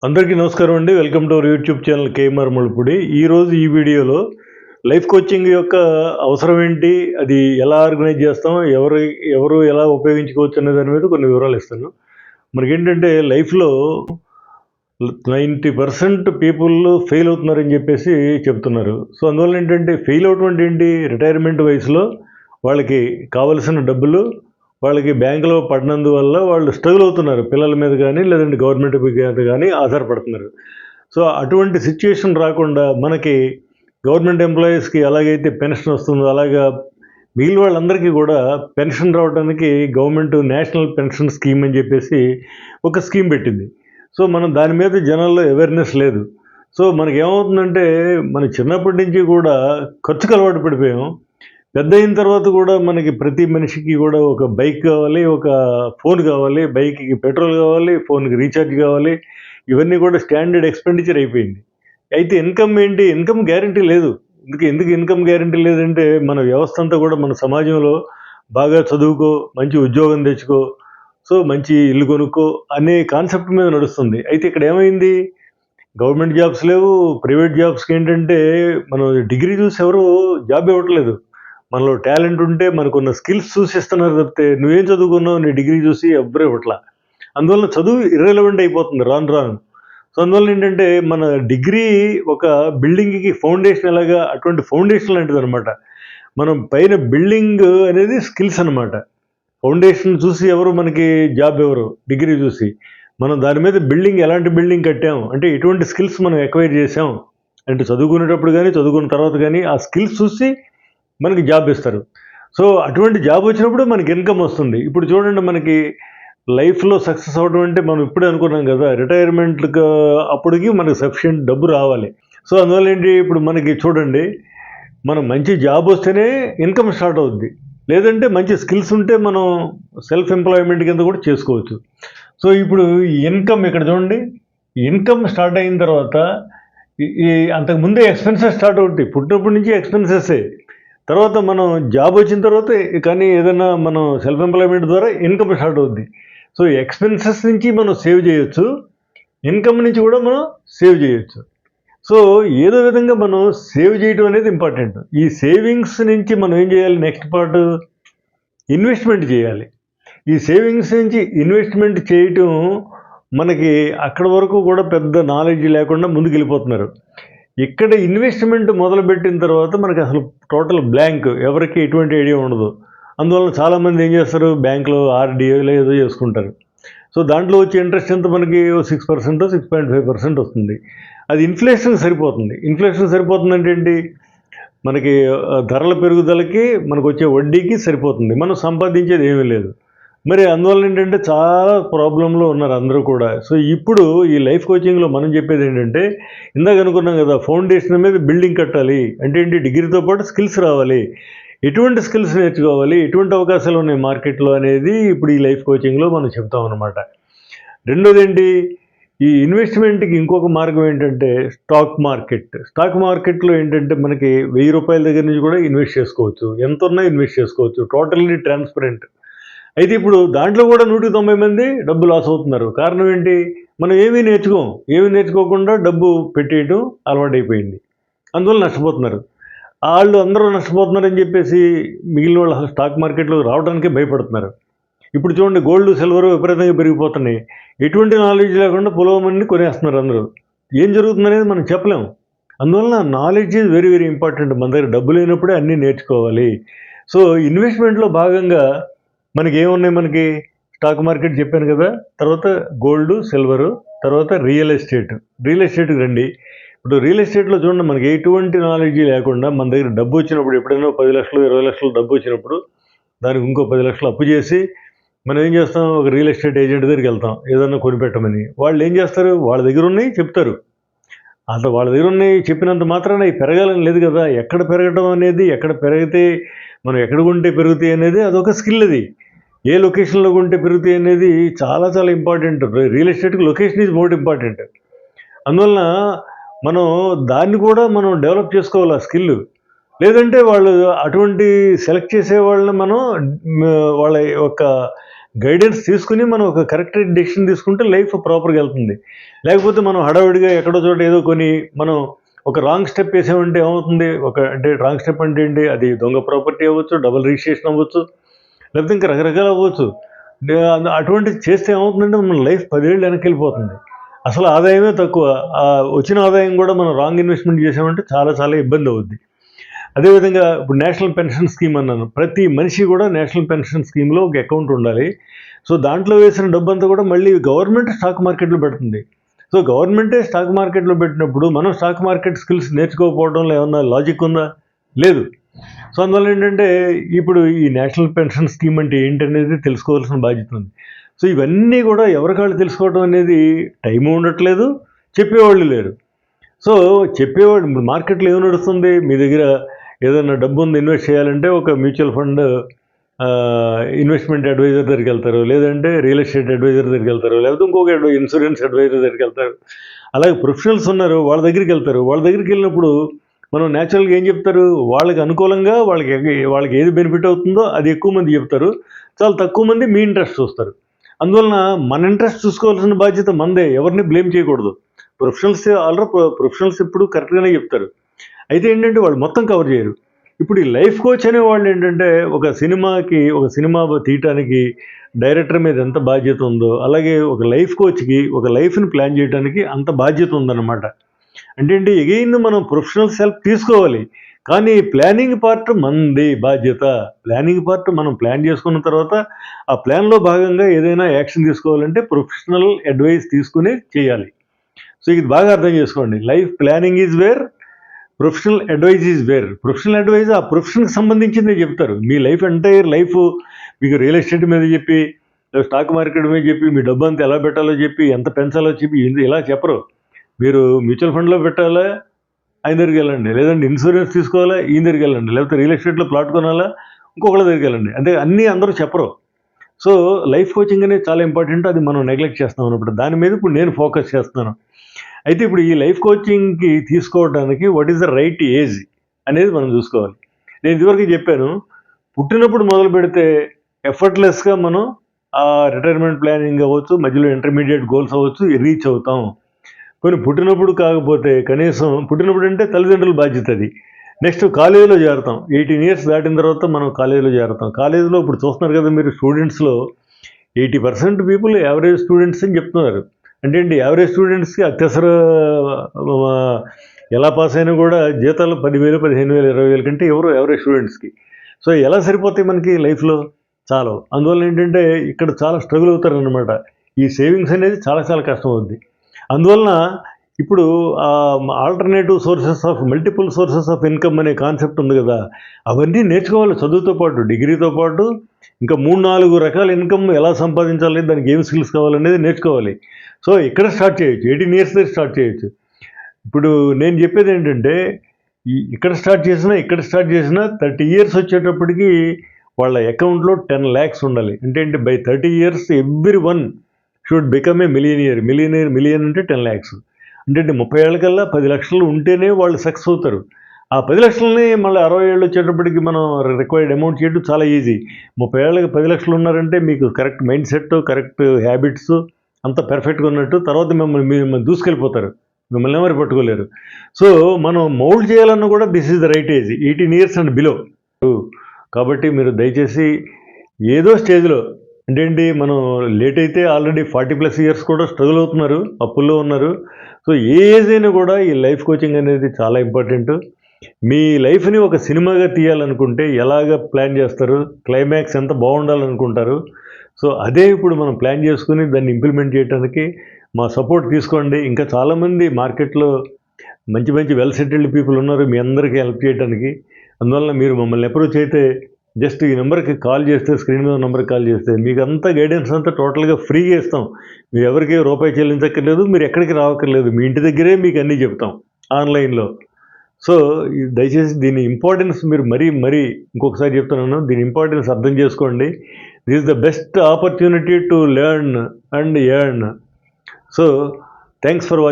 అందరికీ నమస్కారం అండి. Welcome to our YouTube channel KMR Mulupudi. ఈరోజు ఈ వీడియోలో లైఫ్ కోచింగ్ యొక్క అవసరం ఏంటి, అది ఎలా ఆర్గనైజ్ చేస్తాం, ఎవరు ఎలా ఉపయోగించుకోవచ్చు అనే దాని మీద కొన్ని వివరాలు ఇస్తాను. మనకేంటంటే లైఫ్లో 90% పీపుల్ ఫెయిల్ అవుతున్నారని చెప్పేసి చెప్తున్నారు. సో అందువల్ల ఏంటంటే ఫెయిల్ అవటం అంటే ఏంటి, రిటైర్మెంట్ వయసులో వాళ్ళకి కావలసిన డబ్బులు వాళ్ళకి బ్యాంకులో పడినందువల్ల వాళ్ళు స్ట్రగుల్ అవుతున్నారు. పిల్లల మీద కానీ లేదంటే గవర్నమెంట్ మీద కానీ ఆధారపడుతున్నారు. సో అటువంటి సిచ్యుయేషన్ రాకుండా మనకి గవర్నమెంట్ ఎంప్లాయీస్కి ఎలాగైతే పెన్షన్ వస్తుందో అలాగా మిగిలిన వాళ్ళందరికీ కూడా పెన్షన్ రావడానికి గవర్నమెంట్ నేషనల్ పెన్షన్ స్కీమ్ అని చెప్పేసి ఒక స్కీమ్ పెట్టింది. సో మనం దాని మీద జనాల్లో అవేర్నెస్ లేదు. సో మనకి ఏమవుతుందంటే మన చిన్నప్పటి నుంచి కూడా ఖర్చుకు అలవాటు పడిపోయాం. పెద్ద అయిన తర్వాత కూడా మనకి ప్రతి మనిషికి కూడా ఒక బైక్ కావాలి, ఒక ఫోన్ కావాలి, బైక్కి పెట్రోల్ కావాలి, ఫోన్కి రీఛార్జ్ కావాలి. ఇవన్నీ కూడా స్టాండర్డ్ ఎక్స్పెండిచర్ అయిపోయింది. అయితే ఇన్కమ్ ఏంటి, ఇన్కమ్ గ్యారంటీ లేదు. ఎందుకు ఇన్కమ్ గ్యారంటీ లేదంటే మన వ్యవస్థ అంతా కూడా మన సమాజంలో బాగా చదువుకో, మంచి ఉద్యోగం తెచ్చుకో, సో మంచి ఇల్లు కొనుక్కో అనే కాన్సెప్ట్ మీద నడుస్తుంది. అయితే ఇక్కడ ఏమైంది, గవర్నమెంట్ జాబ్స్ లేవు, ప్రైవేట్ జాబ్స్కి ఏంటంటే మనం డిగ్రీ చూసి ఎవరు జాబ్ ఇవ్వట్లేదు. మనలో టాలెంట్ ఉంటే మనకున్న స్కిల్స్ చూసి ఇస్తున్నారు తప్పితే నువ్వేం చదువుకున్నావు నీ డిగ్రీ చూసి ఎవ్వరూ ఇవ్వట్లా. అందువల్ల చదువు ఇర్రెలవెంట్ అయిపోతుంది రాను రాను. సో అందువల్ల ఏంటంటే మన డిగ్రీ ఒక బిల్డింగ్కి ఫౌండేషన్ ఎలాగా అటువంటి ఫౌండేషన్ లాంటిది అనమాట. మనం పైన బిల్డింగ్ అనేది స్కిల్స్ అనమాట. ఫౌండేషన్ చూసి ఎవరు మనకి జాబ్ ఎవరు, డిగ్రీ చూసి. మనం దాని మీద బిల్డింగ్ ఎలాంటి బిల్డింగ్ కట్టాం అంటే ఎటువంటి స్కిల్స్ మనం ఎక్వైర్ చేసాం అంటే చదువుకునేటప్పుడు కానీ చదువుకున్న తర్వాత కానీ ఆ స్కిల్స్ చూసి మనకి జాబ్ ఇస్తారు. సో అటువంటి జాబ్ వచ్చినప్పుడు మనకి ఇన్కమ్ వస్తుంది. ఇప్పుడు చూడండి, మనకి లైఫ్లో సక్సెస్ అవ్వడం అంటే మనం ఇప్పుడే అనుకున్నాం కదా, రిటైర్మెంట్కి అప్పటికి మనకి సఫిషియెంట్ డబ్బు రావాలి. సో అందువల్ల ఏంటి, ఇప్పుడు మనకి చూడండి, మనం మంచి జాబ్ వస్తేనే ఇన్కమ్ స్టార్ట్ అవుద్ది. లేదంటే మంచి స్కిల్స్ ఉంటే మనం సెల్ఫ్ ఎంప్లాయ్మెంట్ కింద కూడా చేసుకోవచ్చు. సో ఇప్పుడు ఇన్కమ్ ఇక్కడ చూడండి, ఇన్కమ్ స్టార్ట్ అయిన తర్వాత ఈ అంతకుముందే ఎక్స్పెన్సెస్ స్టార్ట్ అవుతాయి. పుట్టినప్పటి నుంచి ఎక్స్పెన్సెసే. తర్వాత మనం జాబ్ వచ్చిన తర్వాత కానీ ఏదైనా మనం సెల్ఫ్ ఎంప్లాయ్మెంట్ ద్వారా ఇన్కమ్ స్టార్ట్ అవుద్ది. సో ఎక్స్పెన్సెస్ నుంచి మనం సేవ్ చేయొచ్చు, ఇన్కమ్ నుంచి కూడా మనం సేవ్ చేయొచ్చు. సో ఏదో విధంగా మనం సేవ్ చేయడం అనేది ఇంపార్టెంట్. ఈ సేవింగ్స్ నుంచి మనం ఏం చేయాలి, నెక్స్ట్ పార్ట్ ఇన్వెస్ట్మెంట్ చేయాలి. ఈ సేవింగ్స్ నుంచి ఇన్వెస్ట్మెంట్ చేయటం మనకి అక్కడ వరకు కూడా పెద్ద నాలెడ్జ్ లేకుండా ముందుకు వెళ్ళిపోతున్నారు. ఇక్కడ ఇన్వెస్ట్మెంట్ మొదలుపెట్టిన తర్వాత మనకి అసలు టోటల్ బ్లాంక్, ఎవరికి ఎటువంటి ఐడియా ఉండదు. అందువల్ల చాలామంది ఏం చేస్తారు, బ్యాంకులో ఆర్డీఓ ఏదో చేసుకుంటారు. సో దాంట్లో వచ్చే ఇంట్రెస్ట్ ఎంత మనకి 6%, 6.5% వస్తుంది. అది ఇన్ఫ్లేషన్ సరిపోతుంది. ఇన్ఫ్లేషన్ సరిపోతుందంటే ఏంటి, మనకి ధరల పెరుగుదలకి మనకు వచ్చే వడ్డీకి సరిపోతుంది. మనం సంపాదించేది ఏమీ లేదు. మరి అందువల్ల ఏంటంటే చాలా ప్రాబ్లంలో ఉన్నారు అందరూ కూడా. సో ఇప్పుడు ఈ లైఫ్ కోచింగ్లో మనం చెప్పేది ఏంటంటే, ఇందాక అనుకున్నాం కదా, ఫౌండేషన్ మీద బిల్డింగ్ కట్టాలి అంటే ఏంటి, డిగ్రీతో పాటు స్కిల్స్ రావాలి. ఎటువంటి స్కిల్స్ నేర్చుకోవాలి, ఎటువంటి అవకాశాలు ఉన్నాయి మార్కెట్లో అనేది ఇప్పుడు ఈ లైఫ్ కోచింగ్లో మనం చెప్తాం అనమాట. రెండోది ఏంటి, ఈ ఇన్వెస్ట్మెంట్కి ఇంకొక మార్గం ఏంటంటే స్టాక్ మార్కెట్. స్టాక్ మార్కెట్లో ఏంటంటే మనకి 1000 రూపాయల దగ్గర నుంచి కూడా ఇన్వెస్ట్ చేసుకోవచ్చు, ఎంత ఉన్నా ఇన్వెస్ట్ చేసుకోవచ్చు, టోటల్లీ ట్రాన్స్పరెంట్. అయితే ఇప్పుడు దాంట్లో కూడా 190 మంది డబ్బు లాస్ అవుతున్నారు. కారణం ఏంటి, మనం ఏమీ నేర్చుకోకుండా డబ్బు పెట్టేయడం అలవాటైపోయింది. అందువల్ల నష్టపోతున్నారు. వాళ్ళు అందరూ నష్టపోతున్నారని చెప్పేసి మిగిలిన వాళ్ళు అసలు స్టాక్ మార్కెట్లో రావడానికే భయపడుతున్నారు. ఇప్పుడు చూడండి, గోల్డ్ సిల్వర్ విపరీతంగా పెరిగిపోతున్నాయి. ఎటువంటి నాలెడ్జ్ లేకుండా పొలవమని కొనేస్తున్నారు అందరూ. ఏం జరుగుతుందనేది మనం చెప్పలేము. అందువల్ల knowledge is very very important. మన దగ్గర డబ్బు లేనప్పుడే అన్నీ నేర్చుకోవాలి. సో ఇన్వెస్ట్మెంట్లో భాగంగా మనకి ఏమున్నాయి, మనకి స్టాక్ మార్కెట్ చెప్పాను కదా, తర్వాత గోల్డ్ సిల్వరు, తర్వాత రియల్ ఎస్టేట్కి రండి. ఇప్పుడు రియల్ ఎస్టేట్లో చూడండి, మనకి ఎటువంటి నాలెడ్జ్ లేకుండా మన దగ్గర డబ్బు వచ్చినప్పుడు, ఎప్పుడైనా 10 లక్షలు 20 లక్షలు డబ్బు వచ్చినప్పుడు దానికి ఇంకో 10 లక్షలు అప్పు చేసి మనం ఏం చేస్తాం, ఒక రియల్ ఎస్టేట్ ఏజెంట్ దగ్గరికి వెళ్తాం ఏదన్నా కొనిపెట్టమని. వాళ్ళు ఏం చేస్తారు, వాళ్ళ దగ్గర ఉన్నాయి చెప్తారు. అంత వాళ్ళ దగ్గర ఉన్నాయి చెప్పినంత మాత్రాన అవి పెరగాలని లేదు కదా. ఎక్కడ పెరగడం అనేది, ఎక్కడ పెరిగితే మనం ఎక్కడ కొంటే పెరుగుతాయి అనేది అదొక స్కిల్. అది ఏ లొకేషన్లో కొంటే పెరుగుతాయి అనేది చాలా చాలా ఇంపార్టెంట్. రియల్ ఎస్టేట్కి లొకేషన్ ఈజ్ మోర్ ఇంపార్టెంట్. అందువలన మనం దాన్ని కూడా మనం డెవలప్ చేసుకోవాలి ఆ స్కిల్. లేదంటే వాళ్ళు అటువంటి సెలెక్ట్ చేసే వాళ్ళని మనం వాళ్ళ యొక్క గైడెన్స్ తీసుకుని మనం ఒక కరెక్ట్ డెసిషన్ తీసుకుంటే లైఫ్ ప్రాపర్గా వెళ్తుంది. లేకపోతే మనం హడావిడిగా ఎక్కడో చోట ఏదో కొని మనం ఒక రాంగ్ స్టెప్ వేసామంటే ఏమవుతుంది, అంటే రాంగ్ స్టెప్ అంటే ఏంటి, అది దొంగ ప్రాపర్టీ అవ్వచ్చు, డబుల్ రిజిస్ట్రేషన్ అవ్వచ్చు, లేకపోతే ఇంకా రకరకాలు అవ్వచ్చు. అటువంటిది చేస్తే ఏమవుతుందంటే మన లైఫ్ 10 ఏళ్ళు వెనక్కి వెళ్ళిపోతుంది. అసలు ఆదాయమే తక్కువ, వచ్చిన ఆదాయం కూడా మనం రాంగ్ ఇన్వెస్ట్మెంట్ చేసామంటే చాలా చాలా ఇబ్బంది అవుద్ది. అదేవిధంగా ఇప్పుడు నేషనల్ పెన్షన్ స్కీమ్ అన్నాను, ప్రతి మనిషి కూడా నేషనల్ పెన్షన్ స్కీమ్లో ఒక అకౌంట్ ఉండాలి. సో దాంట్లో వేసిన డబ్బంతా కూడా మళ్ళీ గవర్నమెంట్ స్టాక్ మార్కెట్లో పెడుతుంది. సో గవర్నమెంటే స్టాక్ మార్కెట్లో పెట్టినప్పుడు మనం స్టాక్ మార్కెట్ స్కిల్స్ నేర్చుకోకపోవడంలో ఏమన్నా లాజిక్ ఉందా? లేదు. సో అందువల్ల ఏంటంటే ఇప్పుడు ఈ నేషనల్ పెన్షన్ స్కీమ్ అంటే ఏంటనేది తెలుసుకోవాల్సిన బాధ్యత ఉంది. సో ఇవన్నీ కూడా ఎవరికాళ్ళు తెలుసుకోవడం అనేది టైము ఉండట్లేదు, చెప్పేవాళ్ళు లేరు. సో చెప్పేవాడు ఇప్పుడు మార్కెట్లో ఏమి నడుస్తుంది, మీ దగ్గర ఏదైనా డబ్బు ఉంది ఇన్వెస్ట్ చేయాలంటే ఒక మ్యూచువల్ ఫండ్ ఇన్వెస్ట్మెంట్ అడ్వైజర్ దగ్గరికి వెళ్తారు, లేదంటే రియల్ ఎస్టేట్ అడ్వైజర్ దగ్గరికి వెళ్తారు, లేకపోతే ఇంకొక ఇన్సూరెన్స్ అడ్వైజర్ దగ్గరికి వెళ్తారు. అలాగే ప్రొఫెషనల్స్ ఉన్నారు, వాళ్ళ దగ్గరికి వెళ్తారు. వాళ్ళ దగ్గరికి వెళ్ళినప్పుడు మనం న్యాచురల్గా ఏం చెప్తారు, వాళ్ళకి అనుకూలంగా వాళ్ళకి ఏది బెనిఫిట్ అవుతుందో అది ఎక్కువ మంది చెప్తారు, చాలా తక్కువ మంది మీ ఇంట్రెస్ట్ చూస్తారు. అందువలన మన ఇంట్రెస్ట్ చూసుకోవాల్సిన బాధ్యత మనదే, ఎవరిని బ్లేమ్ చేయకూడదు. ప్రొఫెషనల్స్ ఎప్పుడు కరెక్ట్గానే చెప్తారు. అయితే ఏంటంటే వాళ్ళు మొత్తం కవర్ చేయరు. ఇప్పుడు ఈ లైఫ్ కోచ్ అనేవాళ్ళు ఏంటంటే ఒక సినిమా తీయటానికి డైరెక్టర్ మీద ఎంత బాధ్యత ఉందో, అలాగే ఒక లైఫ్ కోచ్కి ఒక లైఫ్ని ప్లాన్ చేయడానికి అంత బాధ్యత ఉందన్నమాట. అంటే ఎగైన్ మనం ప్రొఫెషనల్ హెల్ప్ తీసుకోవాలి, కానీ ప్లానింగ్ పార్ట్ మనది బాధ్యత. ప్లానింగ్ పార్ట్ మనం ప్లాన్ చేసుకున్న తర్వాత ఆ ప్లాన్లో భాగంగా ఏదైనా యాక్షన్ తీసుకోవాలంటే ప్రొఫెషనల్ అడ్వైస్ తీసుకునే చేయాలి. సో ఇది బాగా అర్థం చేసుకోండి. Life planning is where, professional advice is where. Professional advice ఆ ప్రొఫెషన్కి సంబంధించిందే చెప్తారు. మీ ఎంటైర్ లైఫ్ మీకు రియల్ ఎస్టేట్ మీద చెప్పి, స్టాక్ మార్కెట్ మీద చెప్పి, మీ డబ్బు అంతా ఎలా పెట్టాలో చెప్పి, ఎంత పెంచాలో చెప్పి ఇలా చెప్పరు. మీరు మ్యూచువల్ ఫండ్లో పెట్టాలా, ఆయన దగ్గరికి వెళ్ళండి, లేదంటే ఇన్సూరెన్స్ తీసుకోవాలా, ఈయన దగ్గరికి వెళ్ళండి, లేకపోతే రియల్ ఎస్టేట్లో ప్లాట్ కొనాలా, ఇంకొకళ్ళ దగ్గరికి వెళ్ళండి. అంటే అన్నీ అందరూ చెప్పరు. సో లైఫ్ కోచింగ్ అనేది చాలా ఇంపార్టెంట్, అది మనం నెగ్లెక్ట్ చేస్తాం అన్నప్పుడు. దాని మీద ఇప్పుడు నేను ఫోకస్ చేస్తున్నాను. అయితే ఇప్పుడు ఈ లైఫ్ కోచింగ్కి తీసుకోవడానికి what is the right age అనేది మనం చూసుకోవాలి. నేను ఇదివరకు చెప్పాను, పుట్టినప్పుడు మొదలు పెడితే ఎఫర్ట్లెస్గా మనం ఆ రిటైర్మెంట్ ప్లానింగ్ అవ్వచ్చు, మధ్యలో ఇంటర్మీడియట్ గోల్స్ అవ్వచ్చు, రీచ్ అవుతాం. కొన్ని పుట్టినప్పుడు కాకపోతే కనీసం పుట్టినప్పుడు అంటే తల్లిదండ్రుల బాధ్యత అది. నెక్స్ట్ కాలేజీలో చేరుతాం, 18 years దాటిన తర్వాత మనం కాలేజీలో చేరుతాం. కాలేజీలో ఇప్పుడు చూస్తున్నారు కదా మీరు, స్టూడెంట్స్లో 80% పీపుల్ యావరేజ్ స్టూడెంట్స్ అని చెప్తున్నారు. అంటే యావరేజ్ స్టూడెంట్స్కి అత్యవసర ఎలా పాస్ అయినా కూడా జీతాలు 10,000, 15,000, 20,000 కంటే ఎవరు యావరేజ్ స్టూడెంట్స్కి. సో ఎలా సరిపోతాయి మనకి లైఫ్లో? చాలు. అందువల్ల ఏంటంటే ఇక్కడ చాలా స్ట్రగుల్ అవుతారనమాట. ఈ సేవింగ్స్ అనేది చాలా చాలా కష్టం అవుద్ది. అందువలన ఇప్పుడు మల్టిపుల్ సోర్సెస్ ఆఫ్ ఇన్కమ్ అనే కాన్సెప్ట్ ఉంది కదా, అవన్నీ నేర్చుకోవాలి. చదువుతో పాటు, డిగ్రీతో పాటు ఇంకా 3-4 రకాల ఇన్కమ్ ఎలా సంపాదించాలి, దానికి ఏం స్కిల్స్ కావాలనేది నేర్చుకోవాలి. సో ఇక్కడ స్టార్ట్ చేయొచ్చు, 18 years దగ్గర స్టార్ట్ చేయొచ్చు. ఇప్పుడు నేను చెప్పేది ఏంటంటే, ఇక్కడ స్టార్ట్ చేసినా 30 years వచ్చేటప్పటికి వాళ్ళ అకౌంట్లో 10 lakhs ఉండాలి. అంటే by 30 years everyone should become a million అంటే 10 lakhs. అంటే 30 ఏళ్ళకల్లా 10 లక్షలు ఉంటేనే వాళ్ళు సక్సెస్ అవుతారు. ఆ 10 లక్షలని మళ్ళీ 60 ఏళ్ళు వచ్చేటప్పటికి మనం రిక్వైర్డ్ అమౌంట్ చేయడం చాలా ఈజీ. 30 ఏళ్ళకి 10 లక్షలు ఉన్నారంటే మీకు correct mind set, correct habits అంత పర్ఫెక్ట్గా ఉన్నట్టు. తర్వాత మిమ్మల్ని దూసుకెళ్ళిపోతారు, మిమ్మల్ని ఎవరు పట్టుకోలేరు. సో మనం మౌల్డ్ చేయాలన్నా కూడా this is the right age, 18 years and below. కాబట్టి మీరు దయచేసి ఏదో స్టేజ్లో అంటే మనం లేట్ అయితే ఆల్రెడీ 40+ years కూడా స్ట్రగుల్ అవుతున్నారు, అప్పుల్లో ఉన్నారు. సో ఏ ఏజ్ అయినా కూడా ఈ లైఫ్ కోచింగ్ అనేది చాలా ఇంపార్టెంట్. మీ లైఫ్ని ఒక సినిమాగా తీయాలనుకుంటే ఎలాగ ప్లాన్ చేస్తారు, క్లైమాక్స్ ఎంత బాగుండాలనుకుంటారు. సో అదే ఇప్పుడు మనం ప్లాన్ చేసుకుని దాన్ని ఇంప్లిమెంట్ చేయడానికి మా సపోర్ట్ తీసుకోండి. ఇంకా చాలామంది మార్కెట్లో మంచి మంచి వెల్ సెటిల్డ్ పీపుల్ ఉన్నారు మీ అందరికీ హెల్ప్ చేయడానికి. అందువల్ల మీరు మమ్మల్ని అప్రోచ్ అయితే జస్ట్ ఈ నెంబర్కి కాల్ చేస్తే, స్క్రీన్ మీద నెంబర్కి కాల్ చేస్తే మీకు అంతా గైడెన్స్ అంతా టోటల్గా ఫ్రీగా ఇస్తాం. మీరు ఎవరికి రూపాయి చెల్లించక్కర్లేదు, మీరు ఎక్కడికి రావక్కర్లేదు, మీ ఇంటి దగ్గరే మీకు అన్నీ చెప్తాం ఆన్లైన్లో. సో దయచేసి దీని ఇంపార్టెన్స్ మీరు మరీ ఇంకొకసారి చెప్తున్నాను, దీని ఇంపార్టెన్స్ అర్థం చేసుకోండి. This is the best opportunity to learn and earn. So thanks for watching.